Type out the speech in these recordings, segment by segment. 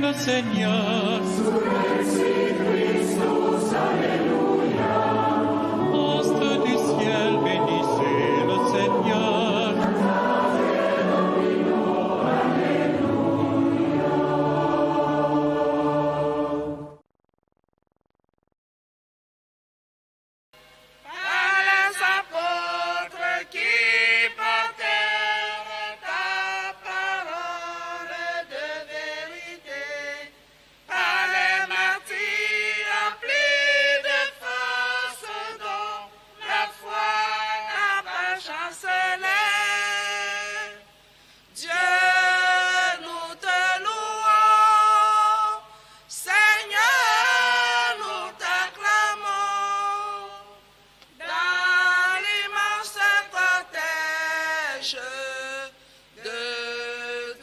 le Seigneur. Astres du ciel, bénissez le Seigneur. Par les apôtres qui portèrent ta parole de vérité, par les martyrs remplis de force dont la foi n'a pas chancelé. Dieu, nous te louons, Seigneur, nous t'acclamons. Dans l'immense cortège de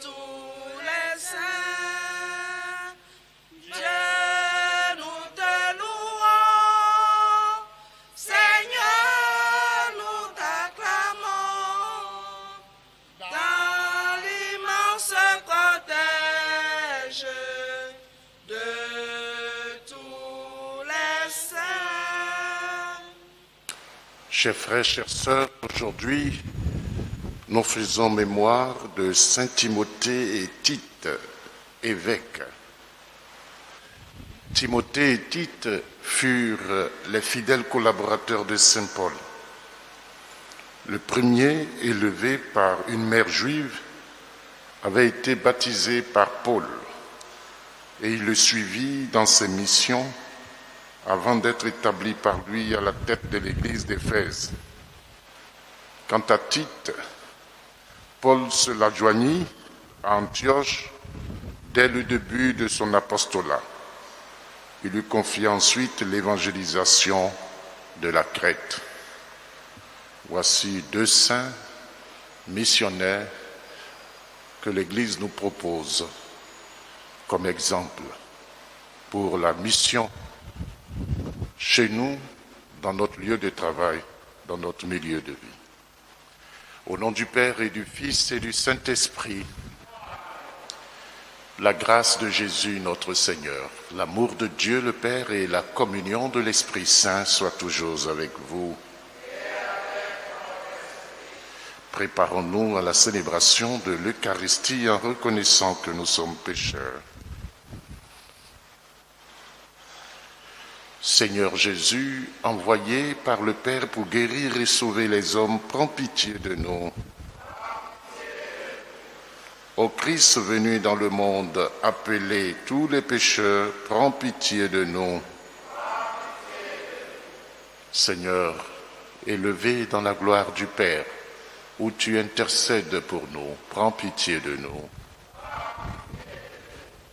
tous les saints, Dieu, nous te louons, Seigneur, nous t'acclamons. Dans l'immense cortège de tous les saints. Chers frères, chères sœurs, aujourd'hui, nous faisons mémoire de Saint Timothée et Tite, évêques. Timothée et Tite furent les fidèles collaborateurs de Saint Paul. Le premier, élevé par une mère juive, avait été baptisé par Paul et il le suivit dans ses missions avant d'être établi par lui à la tête de l'église d'Éphèse. Quant à Tite, Paul se l'adjoignit à Antioche dès le début de son apostolat. Il lui confia ensuite l'évangélisation de la Crète. Voici deux saints missionnaires que l'Église nous propose comme exemple pour la mission chez nous, dans notre lieu de travail, dans notre milieu de vie. Au nom du Père et du Fils et du Saint-Esprit, la grâce de Jésus notre Seigneur, l'amour de Dieu le Père et la communion de l'Esprit Saint soient toujours avec vous. Préparons-nous à la célébration de l'Eucharistie en reconnaissant que nous sommes pécheurs. Seigneur Jésus, envoyé par le Père pour guérir et sauver les hommes, prends pitié de nous. Ô Christ venu dans le monde, appelez tous les pécheurs, prends pitié de nous. Seigneur, élevé dans la gloire du Père, où tu intercèdes pour nous, prends pitié de nous.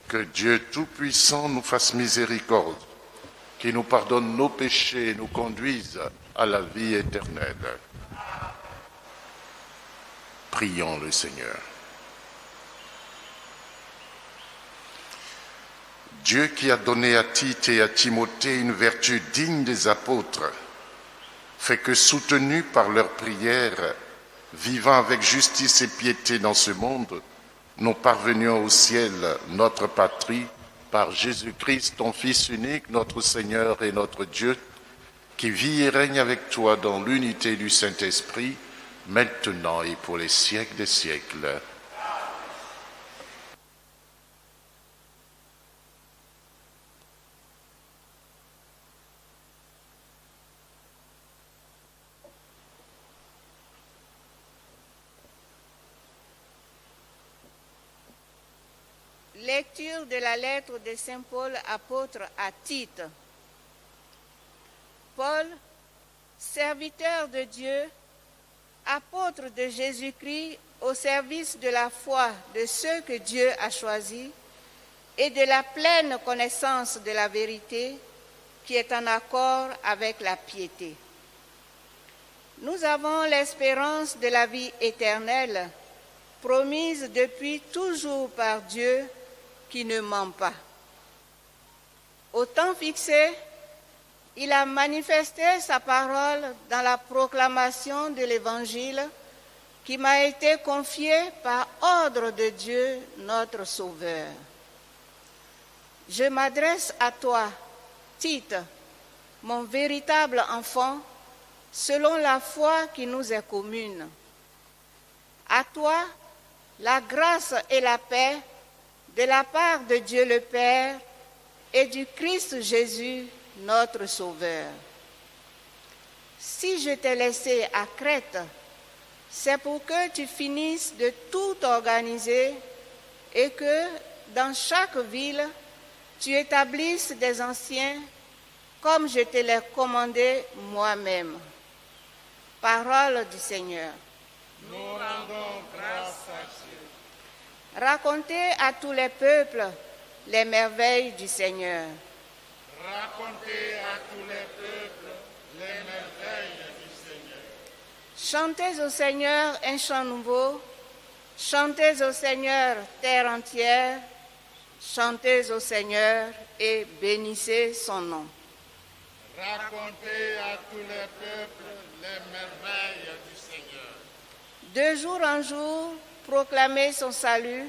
Que Dieu Tout-Puissant nous fasse miséricorde, qui nous pardonne nos péchés et nous conduise à la vie éternelle. Prions le Seigneur. Dieu qui a donné à Tite et à Timothée une vertu digne des apôtres, fait que, soutenus par leurs prières, vivant avec justice et piété dans ce monde, nous parvenions au ciel, notre patrie, par Jésus-Christ, ton Fils unique, notre Seigneur et notre Dieu, qui vit et règne avec toi dans l'unité du Saint-Esprit, maintenant et pour les siècles des siècles. Lecture de la lettre de Saint Paul, apôtre à Tite. Paul, serviteur de Dieu, apôtre de Jésus-Christ au service de la foi de ceux que Dieu a choisis et de la pleine connaissance de la vérité qui est en accord avec la piété. Nous avons l'espérance de la vie éternelle promise depuis toujours par Dieu qui ne ment pas. Au temps fixé, il a manifesté sa parole dans la proclamation de l'Évangile qui m'a été confiée par ordre de Dieu, notre Sauveur. Je m'adresse à toi, Tite, mon véritable enfant, selon la foi qui nous est commune. À toi, la grâce et la paix de la part de Dieu le Père et du Christ Jésus, notre Sauveur. Si je t'ai laissé à Crète, c'est pour que tu finisses de tout organiser et que dans chaque ville, tu établisses des anciens comme je te l'ai commandé moi-même. Parole du Seigneur. Nous rendons grâce à Dieu. Racontez à tous les peuples les merveilles du Seigneur. Racontez à tous les peuples les merveilles du Seigneur. Chantez au Seigneur un chant nouveau. Chantez au Seigneur, terre entière. Chantez au Seigneur et bénissez son nom. Racontez à tous les peuples les merveilles du Seigneur. De jour en jour, proclamez son salut.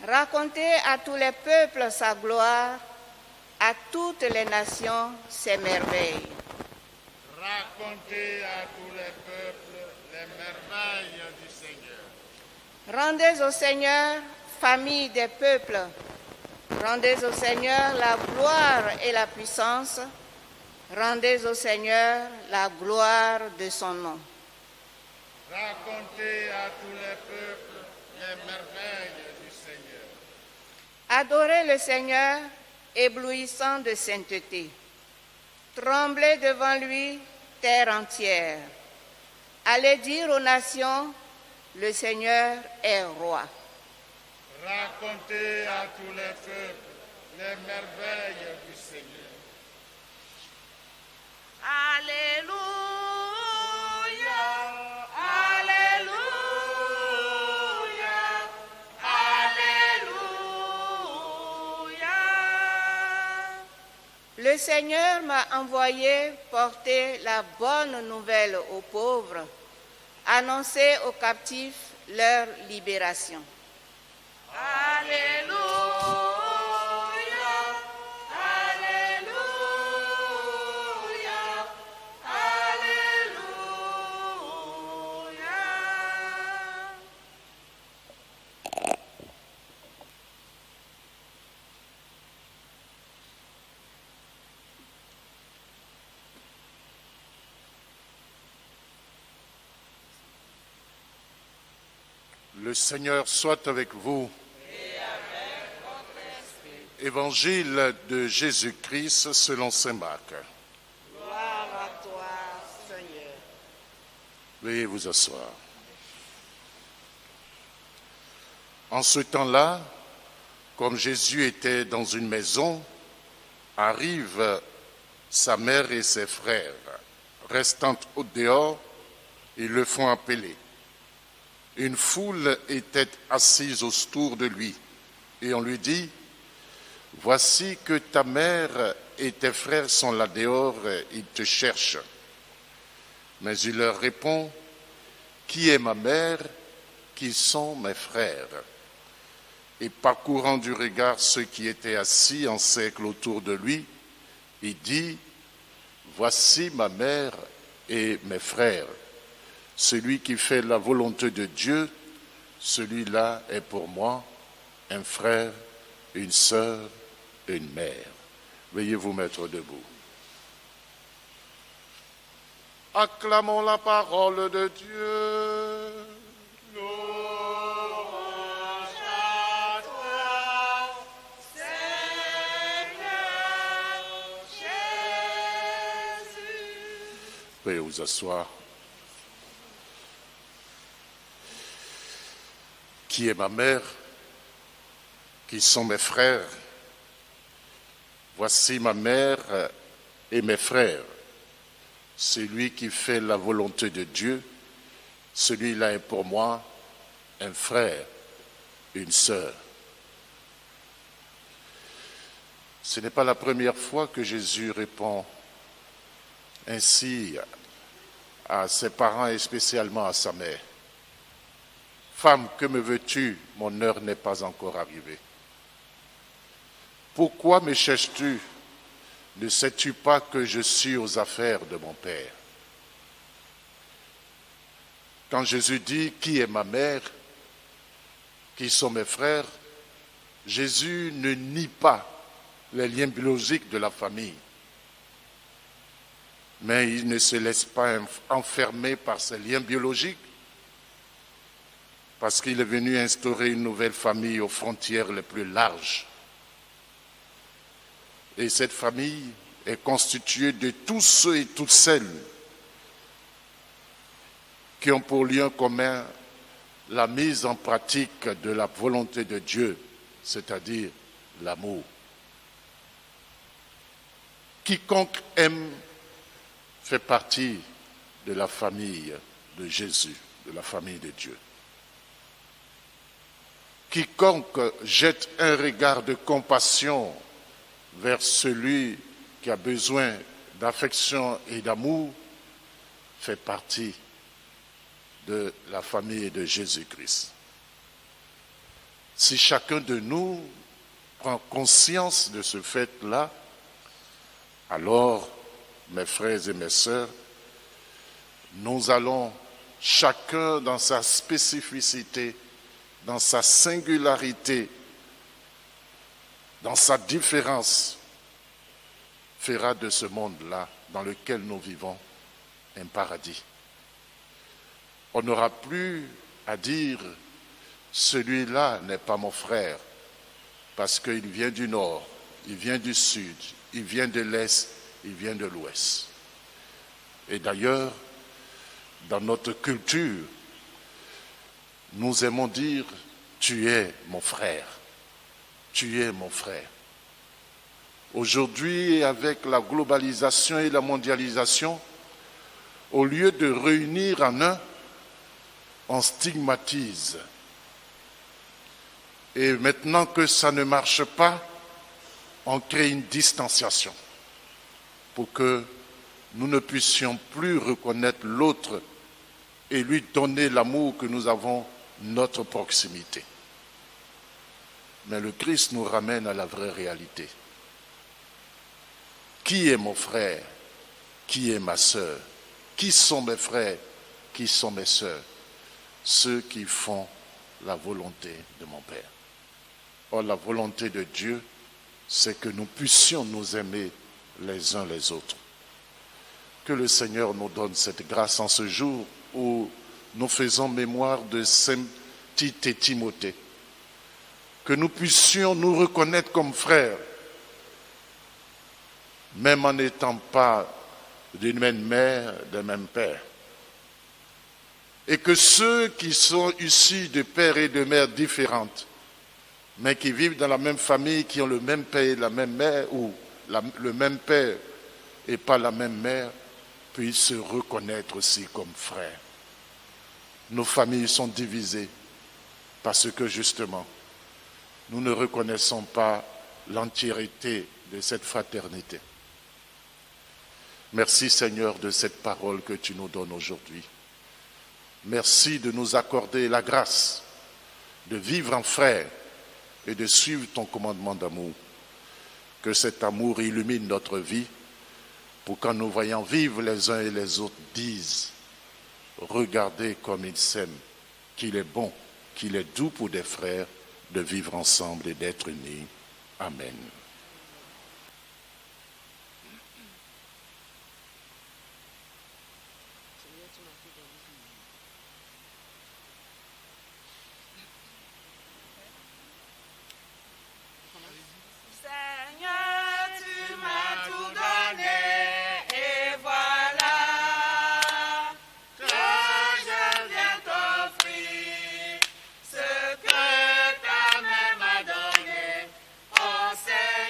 Racontez à tous les peuples sa gloire, à toutes les nations ses merveilles. Racontez à tous les peuples les merveilles du Seigneur. Rendez au Seigneur, famille des peuples. Rendez au Seigneur la gloire et la puissance. Rendez au Seigneur la gloire de son nom. Racontez à tous les peuples les merveilles du Seigneur. Adorez le Seigneur, éblouissant de sainteté. Tremblez devant lui, terre entière. Allez dire aux nations, le Seigneur est roi. Racontez à tous les peuples les merveilles du Seigneur. Alléluia, Alléluia, Alléluia. Le Seigneur m'a envoyé porter la bonne nouvelle aux pauvres, annoncer aux captifs leur libération. Alléluia, Alléluia, Alléluia. Le Seigneur soit avec vous. Évangile de Jésus-Christ selon saint Marc. Gloire à toi, Seigneur. Veuillez vous asseoir. En ce temps-là, comme Jésus était dans une maison, arrivent sa mère et ses frères. Restant au dehors, ils le font appeler. Une foule était assise autour de lui, et on lui dit, « Voici que ta mère et tes frères sont là dehors, ils te cherchent. » Mais il leur répond, « Qui est ma mère? Qui sont mes frères ?» Et parcourant du regard ceux qui étaient assis en cercle autour de lui, il dit, « Voici ma mère et mes frères. Celui qui fait la volonté de Dieu, celui-là est pour moi un frère, une sœur, une mère. » Veuillez vous mettre debout. Acclamons la parole de Dieu. Louange à toi, Seigneur Jésus. Veuillez vous asseoir. Qui est ma mère? Qui sont mes frères? Voici ma mère et mes frères. Celui qui fait la volonté de Dieu, celui-là est pour moi un frère, une sœur. Ce n'est pas la première fois que Jésus répond ainsi à ses parents et spécialement à sa mère. « Femme, que me veux-tu? Mon heure n'est pas encore arrivée. » pourquoi me cherches-tu? Ne sais-tu pas que je suis aux affaires de mon Père? Quand Jésus dit « Qui est ma mère? Qui sont mes frères ?» Jésus ne nie pas les liens biologiques de la famille. Mais il ne se laisse pas enfermer par ces liens biologiques parce qu'il est venu instaurer une nouvelle famille aux frontières les plus larges. Et cette famille est constituée de tous ceux et toutes celles qui ont pour lien commun la mise en pratique de la volonté de Dieu, c'est-à-dire l'amour. Quiconque aime fait partie de la famille de Jésus, de la famille de Dieu. Quiconque jette un regard de compassion vers celui qui a besoin d'affection et d'amour fait partie de la famille de Jésus-Christ. Si chacun de nous prend conscience de ce fait-là, alors, mes frères et mes sœurs, nous allons chacun dans sa spécificité, dans sa singularité, dans sa différence, fera de ce monde-là dans lequel nous vivons un paradis. On n'aura plus à dire « celui-là n'est pas mon frère » parce qu'il vient du nord, il vient du sud, il vient de l'est, il vient de l'ouest. Et d'ailleurs, dans notre culture, nous aimons dire « tu es mon frère ». Tu es mon frère. Aujourd'hui, avec la globalisation et la mondialisation, au lieu de réunir en un, on stigmatise. Et maintenant que ça ne marche pas, on crée une distanciation pour que nous ne puissions plus reconnaître l'autre et lui donner l'amour que nous avons, notre proximité. Mais le Christ nous ramène à la vraie réalité. Qui est mon frère? Qui est ma sœur? Qui sont mes frères? Qui sont mes sœurs? Ceux qui font la volonté de mon Père. Or, la volonté de Dieu, c'est que nous puissions nous aimer les uns les autres. Que le Seigneur nous donne cette grâce en ce jour où nous faisons mémoire de Saint Tite et Timothée. Que nous puissions nous reconnaître comme frères, même en n'étant pas d'une même mère, d'un même père. Et que ceux qui sont issus de pères et de mères différentes, mais qui vivent dans la même famille, qui ont le même père et la même mère, ou le même père et pas la même mère, puissent se reconnaître aussi comme frères. Nos familles sont divisées parce que justement, nous ne reconnaissons pas l'entièreté de cette fraternité. Merci Seigneur de cette parole que tu nous donnes aujourd'hui. Merci de nous accorder la grâce de vivre en frères et de suivre ton commandement d'amour. Que cet amour illumine notre vie pour qu'en nous voyant vivre les uns et les autres disent « Regardez comme ils s'aiment, qu'il est bon, qu'il est doux pour des frères de vivre ensemble et d'être unis. » Amen. Seigneur, tu m'as tout donné et voilà que je viens t'offrir ce que ta main m'a donné. Oh Seigneur.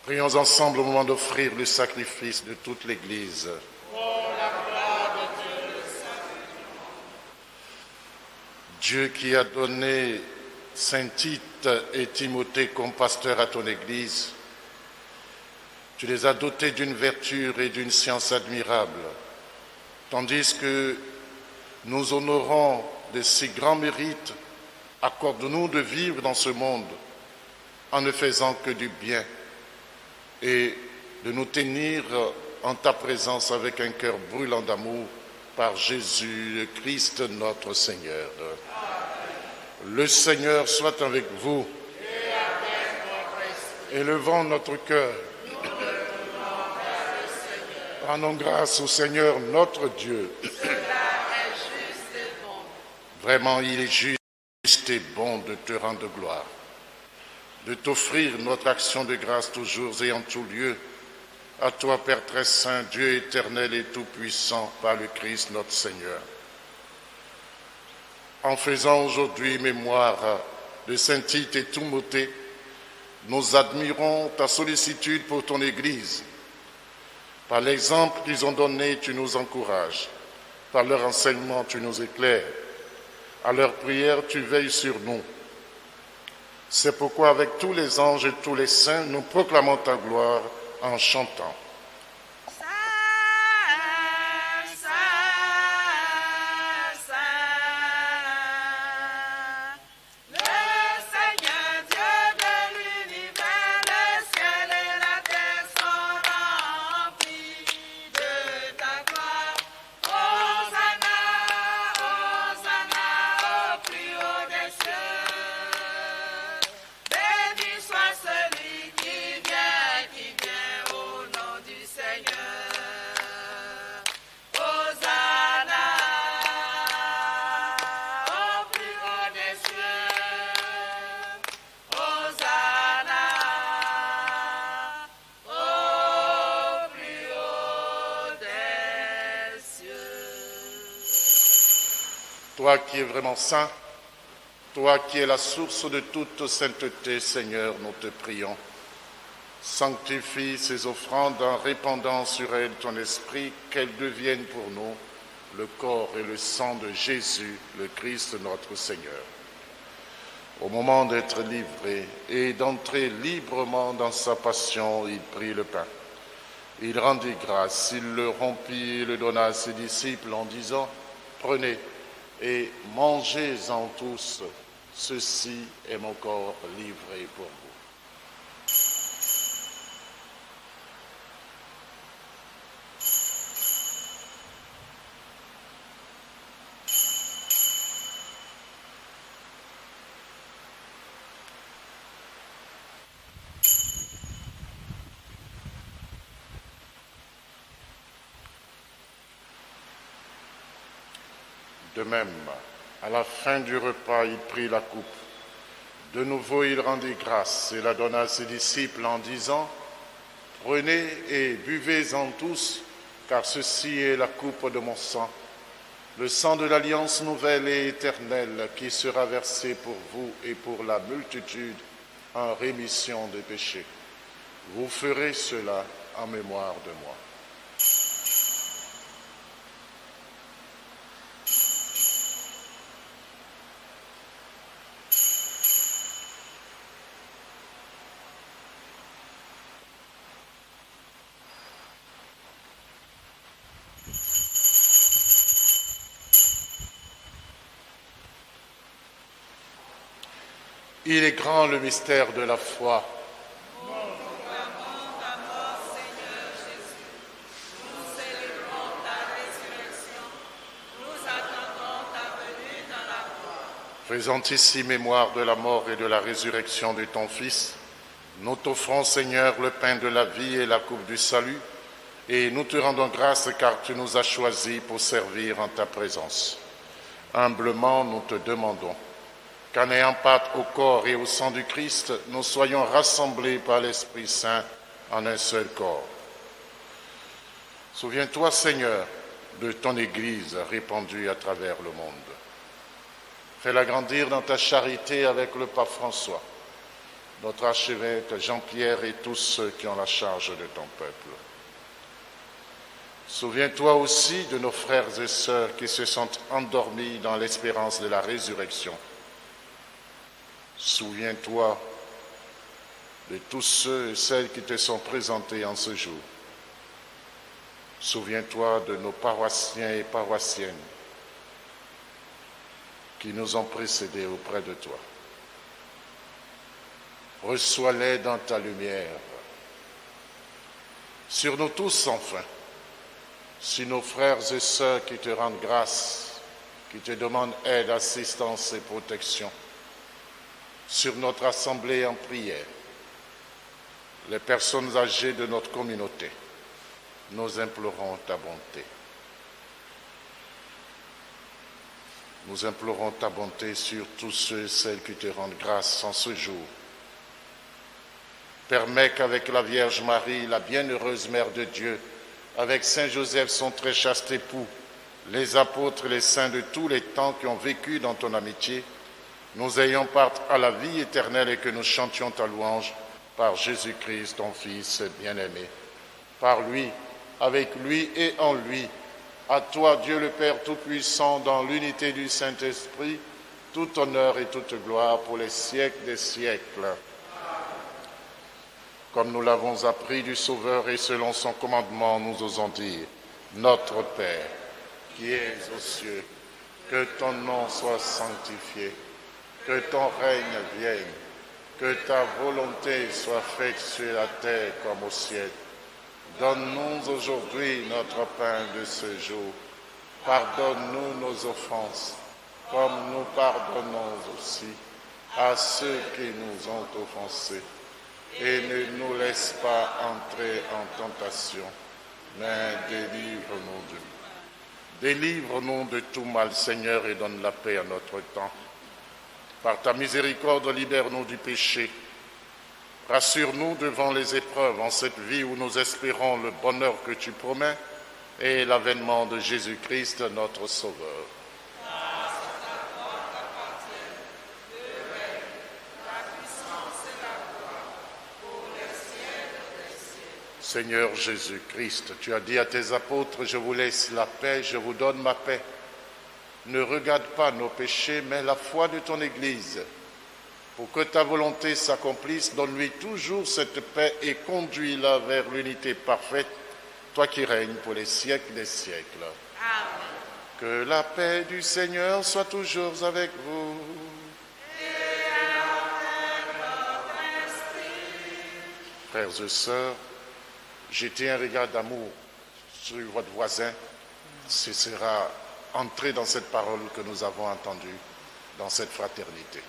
Prions ensemble au moment d'offrir le sacrifice de toute l'Église. Dieu qui a donné Saint Tite et Timothée comme pasteurs à ton Église, tu les as dotés d'une vertu et d'une science admirable, tandis que nous honorons de si grands mérites. Accorde-nous de vivre dans ce monde en ne faisant que du bien et de nous tenir en ta présence avec un cœur brûlant d'amour par Jésus le Christ notre Seigneur. Le Seigneur soit avec vous. Élevons notre cœur. Rendons grâce au Seigneur notre Dieu. Vraiment, il est juste et bon de te rendre gloire, de t'offrir notre action de grâce toujours et en tout lieu. À toi, Père très saint, Dieu éternel et tout-puissant, par le Christ notre Seigneur. En faisant aujourd'hui mémoire de Saint Tite et Timothée, nous admirons ta sollicitude pour ton Église. Par l'exemple qu'ils ont donné, tu nous encourages. Par leur enseignement, tu nous éclaires. À leur prière, tu veilles sur nous. C'est pourquoi, avec tous les anges et tous les saints, nous proclamons ta gloire en chantant. Toi qui es vraiment saint, toi qui es la source de toute sainteté, Seigneur, nous te prions. Sanctifie ces offrandes en répandant sur elles ton esprit, qu'elles deviennent pour nous le corps et le sang de Jésus, le Christ notre Seigneur. Au moment d'être livré et d'entrer librement dans sa passion, il prit le pain. Il rendit grâce, il le rompit et le donna à ses disciples en disant « Prenez et mangez-en tous, ceci est mon corps livré pour vous. » De même, à la fin du repas, il prit la coupe. De nouveau, il rendit grâce et la donna à ses disciples en disant « Prenez et buvez-en tous, car ceci est la coupe de mon sang, le sang de l'alliance nouvelle et éternelle qui sera versé pour vous et pour la multitude en rémission des péchés. Vous ferez cela en mémoire de moi. » Il est grand le mystère de la foi. Nous proclamons ta mort, Seigneur Jésus. Nous célébrons ta résurrection. Nous attendons ta venue dans la gloire. Faisant ici mémoire de la mort et de la résurrection de ton Fils, nous t'offrons, Seigneur, le pain de la vie et la coupe du salut, et nous te rendons grâce car tu nous as choisis pour servir en ta présence. Humblement, nous te demandons qu'en ayant part au corps et au sang du Christ, nous soyons rassemblés par l'Esprit Saint en un seul corps. Souviens-toi, Seigneur, de ton Église répandue à travers le monde. Fais-la grandir dans ta charité avec le pape François, notre archevêque Jean-Pierre et tous ceux qui ont la charge de ton peuple. Souviens-toi aussi de nos frères et sœurs qui se sont endormis dans l'espérance de la résurrection. Souviens-toi de tous ceux et celles qui te sont présentés en ce jour. Souviens-toi de nos paroissiens et paroissiennes qui nous ont précédés auprès de toi. Reçois-les dans ta lumière. Sur nous tous, enfin, sur nos frères et sœurs qui te rendent grâce, qui te demandent aide, assistance et protection, sur notre assemblée en prière, les personnes âgées de notre communauté, nous implorons ta bonté. Nous implorons ta bonté sur tous ceux et celles qui te rendent grâce en ce jour. Permets qu'avec la Vierge Marie, la bienheureuse Mère de Dieu, avec Saint Joseph, son très chaste époux, les apôtres et les saints de tous les temps qui ont vécu dans ton amitié, nous ayons part à la vie éternelle et que nous chantions ta louange par Jésus-Christ, ton Fils bien-aimé. Par lui, avec lui et en lui, à toi, Dieu le Père Tout-Puissant, dans l'unité du Saint-Esprit, tout honneur et toute gloire pour les siècles des siècles. Comme nous l'avons appris du Sauveur et selon son commandement, nous osons dire, Notre Père, qui es aux cieux, que ton nom soit sanctifié, que ton règne vienne, que ta volonté soit faite sur la terre comme au ciel. Donne-nous aujourd'hui notre pain de ce jour. Pardonne-nous nos offenses, comme nous pardonnons aussi à ceux qui nous ont offensés. Et ne nous laisse pas entrer en tentation, mais délivre-nous du mal. Délivre-nous de tout mal, Seigneur, et donne la paix à notre temps. Par ta miséricorde, libère-nous du péché. Rassure-nous devant les épreuves en cette vie où nous espérons le bonheur que tu promets et l'avènement de Jésus-Christ, notre Sauveur. Seigneur Jésus-Christ, tu as dit à tes apôtres, je vous laisse la paix, je vous donne ma paix. Ne regarde pas nos péchés, mais la foi de ton Église. Pour que ta volonté s'accomplisse, donne-lui toujours cette paix et conduis-la vers l'unité parfaite, toi qui règnes pour les siècles des siècles. Amen. Que la paix du Seigneur soit toujours avec vous. Et avec notre esprit. Frères et sœurs, jetez un regard d'amour sur votre voisin. Ce sera entrer dans cette parole que nous avons entendue, dans cette fraternité.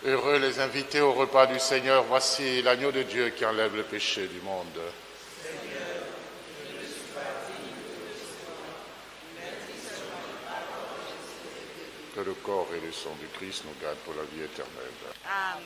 Heureux les invités au repas du Seigneur, voici l'agneau de Dieu qui enlève le péché du monde. Seigneur, je ne suis pas digne de recevoir, mais dis seulement que le corps et le sang du Christ nous gardent pour la vie éternelle. Amen.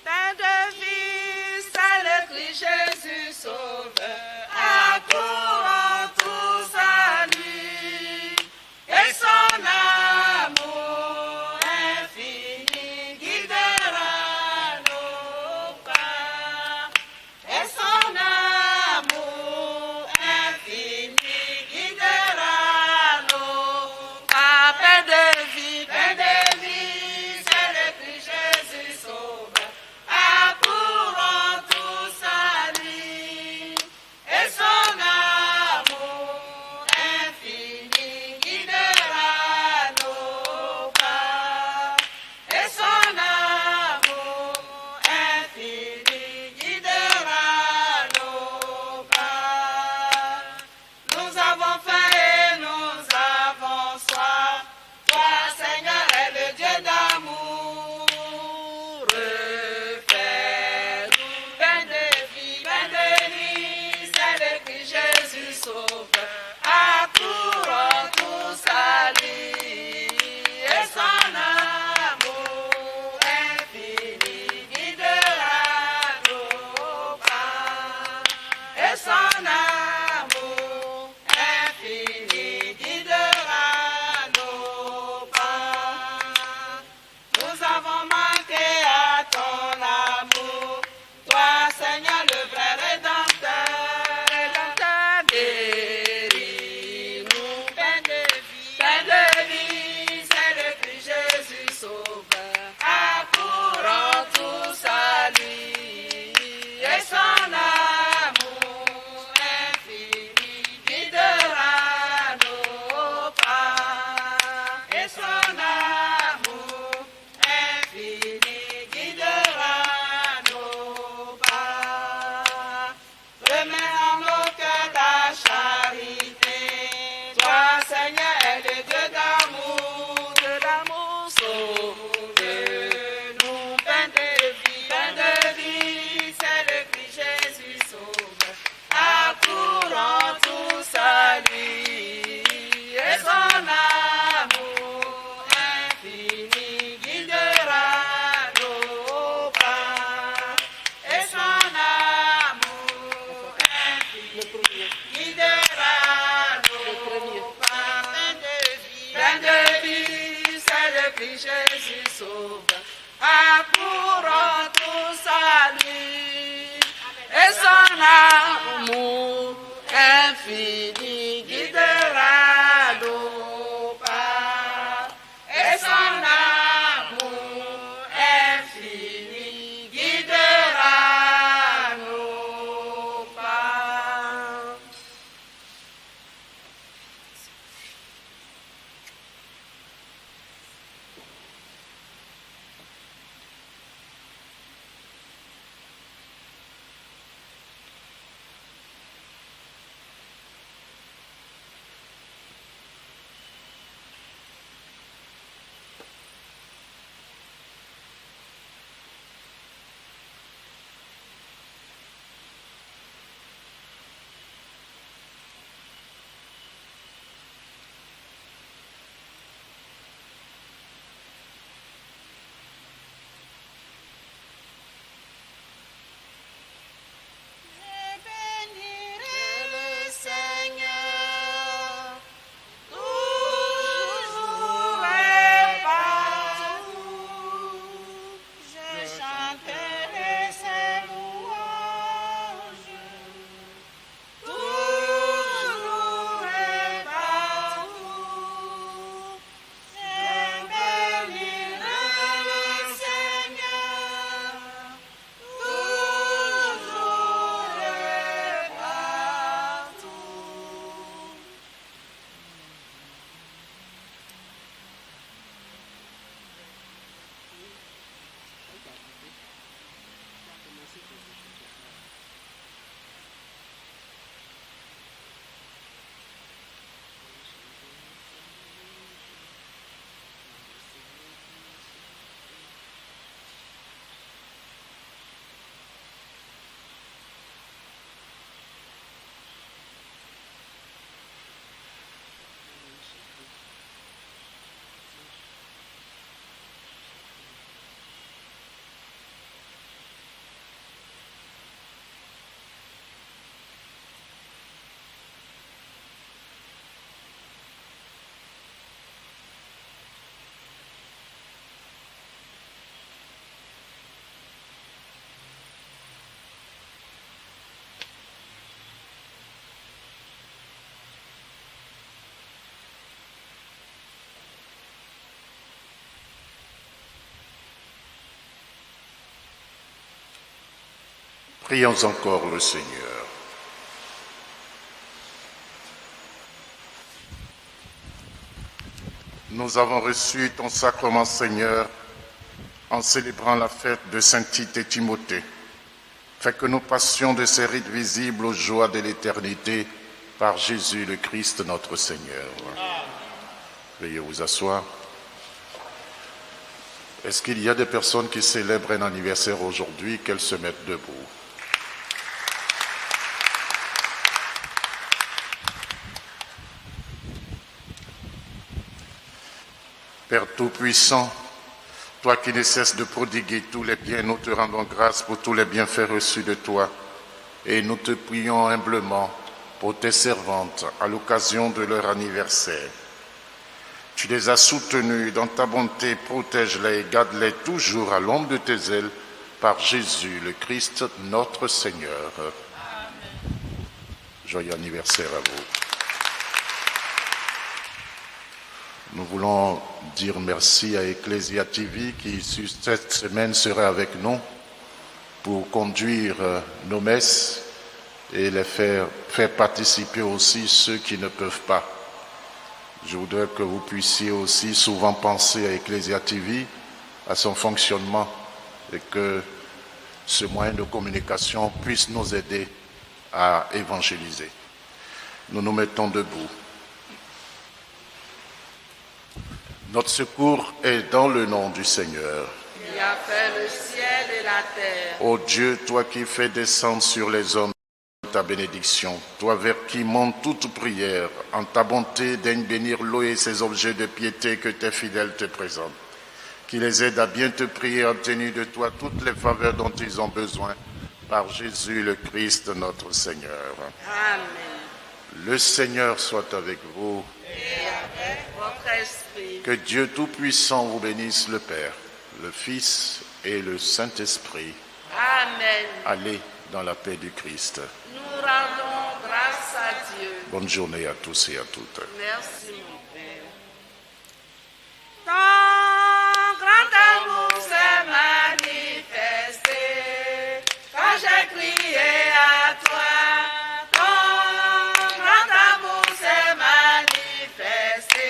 Pain de vie, c'est le Christ Jésus sauveur, accourant tout salut, et son amour infini guidera nos pas, et son amour infini guidera nos pas. Pain de vie, c'est le Christ Jésus sauveur, accourant tout salut, et son amour infini guidera nos pas, et son amour infini guidera nos pas. Nous avons faim et nous avons soif, toi Seigneur est le Dieu d'amour. Refais-nous pain de vie, c'est le Christ Jésus sauveur, accourant tout salut, et son amour infini guidera nos pas, et son amour infini guidera nos pas. Nous avons manqué à ton amour, toi Seigneur le vrai rédempteur, guéris-nous, pain de vie, c'est le Christ Jésus sauveur, accourant tout salut, et son amour infini guidera nos pas, et son amour infini guidera nos pas. Remets en nos cœurs ta charité, toi Seigneur est le Dieu d'amour, sauve-nous, pain de vie, c'est le Christ Jésus sauveur, accourant tout salut, et son amour infini guidera nos pas, et son amour infini guidera nos pas. Pain de vie, c'est le Christ Jésus sauveur, accourant tout salut, et son amour infini guidera nos pas, et son amour infini guidera nos pas. Prions encore le Seigneur. Nous avons reçu ton sacrement, Seigneur, en célébrant la fête de Saint Tite et Timothée. Fais que nous passions de ces rites visibles aux joies de l'éternité par Jésus le Christ notre Seigneur. Veuillez vous asseoir. Est-ce qu'il y a des personnes qui célèbrent un anniversaire aujourd'hui, qu'elles se mettent debout? Père Tout-Puissant, toi qui ne cesses de prodiguer tous les biens, nous te rendons grâce pour tous les bienfaits reçus de toi. Et nous te prions humblement pour tes servantes à l'occasion de leur anniversaire. Tu les as soutenues dans ta bonté, protège-les et garde-les toujours à l'ombre de tes ailes par Jésus le Christ notre Seigneur. Amen. Joyeux anniversaire à vous. Nous voulons dire merci à Ecclesia TV qui, cette semaine, sera avec nous pour conduire nos messes et les faire participer aussi ceux qui ne peuvent pas. Je voudrais que vous puissiez aussi souvent penser à Ecclesia TV, à son fonctionnement, et que ce moyen de communication puisse nous aider à évangéliser. Nous nous mettons debout. Notre secours est dans le nom du Seigneur. Qui a fait le ciel et la terre. Ô Dieu, toi qui fais descendre sur les hommes ta bénédiction, toi vers qui monte toute prière, en ta bonté daigne bénir l'eau et ces objets de piété que tes fidèles te présentent, qui les aide à bien te prier en tenue de toi toutes les faveurs dont ils ont besoin, par Jésus le Christ notre Seigneur. Amen. Le Seigneur soit avec vous. Et avec votre esprit. Que Dieu Tout-Puissant vous bénisse, le Père, le Fils et le Saint-Esprit. Amen. Allez dans la paix du Christ. Nous rendons grâce à Dieu. Bonne journée à tous et à toutes. Merci, mon Père. Ton grand amour s'est manifesté quand j'ai crié à toi. Ton grand amour s'est manifesté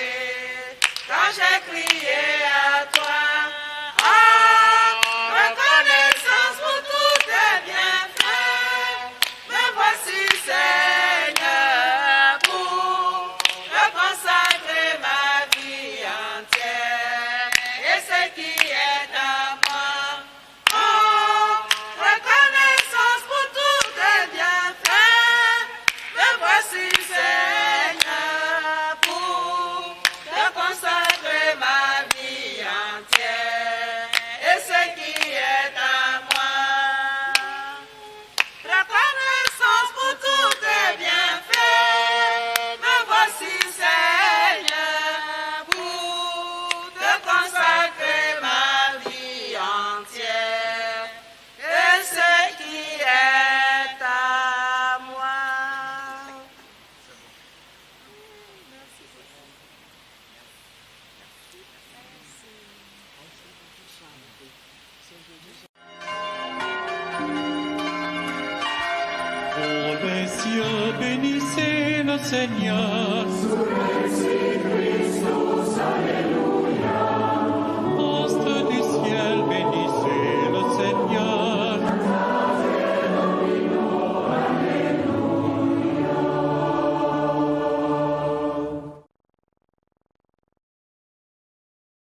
quand j'ai crié à toi. En reconnaissance pour tous tes bienfaits, me voici, Seigneur, pour te consacrer ma vie entière et ce qui est à moi. En reconnaissance pour tous tes bienfaits, me voici, Seigneur, pour te consacrer ma vie entière et ce qui est à moi. Reconnaissance pour tous tes bienfaits, me voici, Seigneur, pour te consacrer ma vie entière et ce qui est à moi. Ô les cieux, bénissez le Seigneur.